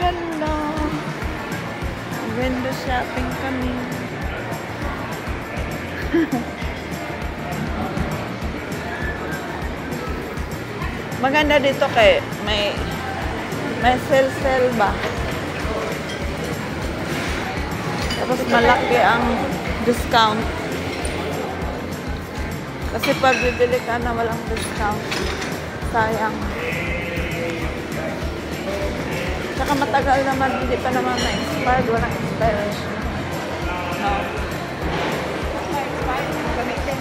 Hello! Window shopping kami. Maganda dito kay may sale ba? Tapos malaki ang discount. Kasi pag bibili ka na walang discount, sayang. Saka matagal naman, hindi pa naman na-expired, walang expiration. No. Gamitin.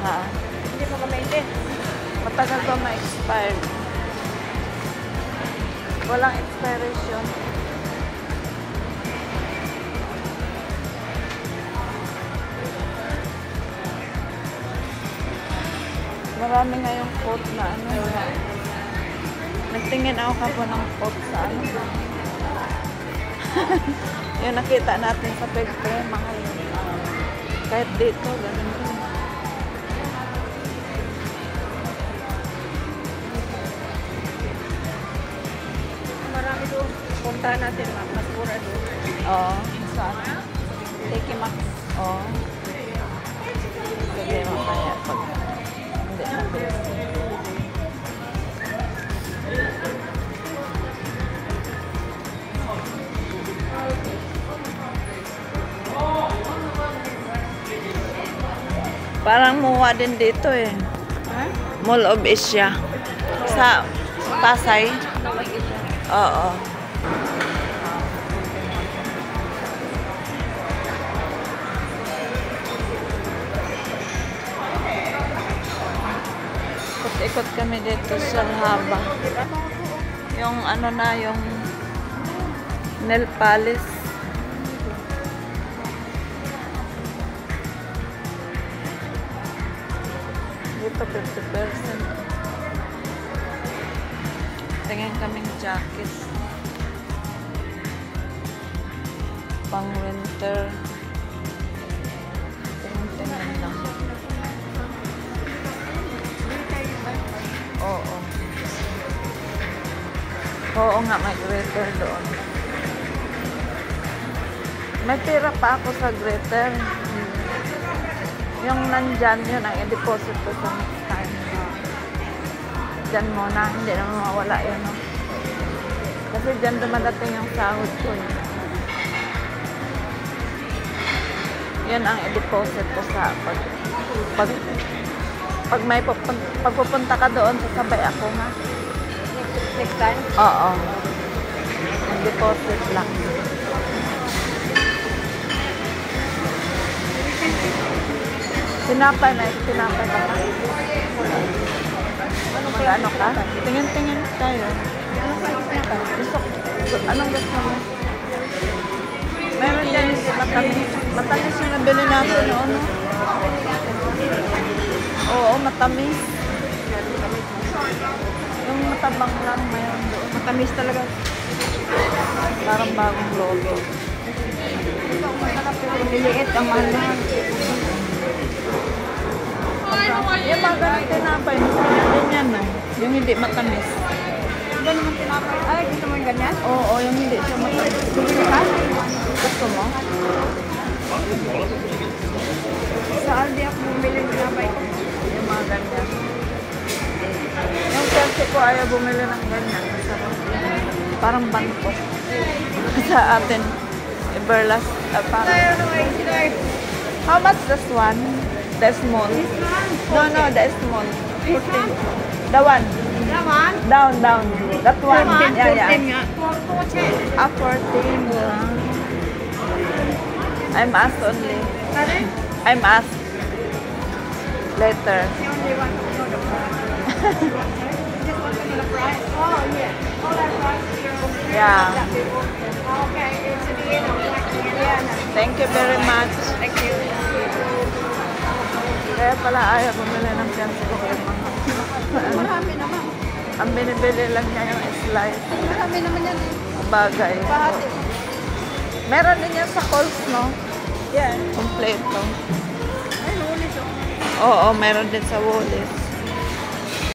Ha? Hindi mo gamitin. Matagal pa ma-expired. Walang expiration. Marami ngayong coat na ano. Nagtingin ako kapo ng coat sa ano. Yung nakita natin sa pagpre, mahal. Kahit dito, ganun din. Marami doon. Punta natin, mas mura doon. Oo. Saan? Take Max. Oo. Sige mamaya pag hindi na busy. Parang muwa din dito eh. Ha? Mall of Asia. Sa Pasay. Oo. Ikot kami dito sa Haba. Yung ano na, yung nail polish. Dito 50%. Tingin kaming jacket. Pang winter. Tingin lang. Oo. Oo nga, may greater doon. May tira pa ako sa greater. Yung nandyan, yun ang i-deposit ko sa next time. Dyan muna, hindi naman mawala yun. No? Kasi dyan dumadating yung sahod ko. Yan ang i-deposit ko sa pag may pagpupunta ka doon, sasabay ako ha. Next time? Oo. Deposit lang. Tinapay na, tinapay ka pa. Mag-ano ka? Tingin-tingin tayo. Anong gusto mo? Meron yan, hindi matamis. Matamis yung nabili natin noon, no? Oo, matamis. Yung matabang lang mayroon doon. Matamis talaga. Parang bagong logo. Liliit ang mahal na. Yung mga ganun tinapay, yan din yan, no? Yung hindi matamis. Iba naman tinapay. Ay, gusto mo yung ganyan? Oo, yung hindi siya matamis. Bumili ka? Gusto mo? Sa Aldi ako bumili ng tinapay ko. Yung mga ganyan. Yung Chelsea ko ayaw bumili ng ganyan. Parang banto. Sa atin, Everlast. Parang. How much this one? The small? No, the small. 14. The one. That one? Down. That one. 14 Yeah. nga. 14. 14. I'm asked only. Pardon? I'm asked. Later. The only one who know the price. Just want to know the price. Oh, yeah. All that price here. Yeah. Okay, it's at the end of the Thank you very much. Thank you. Kaya pala ayaw bumili ng Chelsea ko yung mga Marami naman. ang binibili lang niya yung slice. Marami naman yan. Bagay. Bahati. Meron din yan sa Coles, no? Yeah. Kompleto. Ay, huli to. Oo, meron din sa Woolies.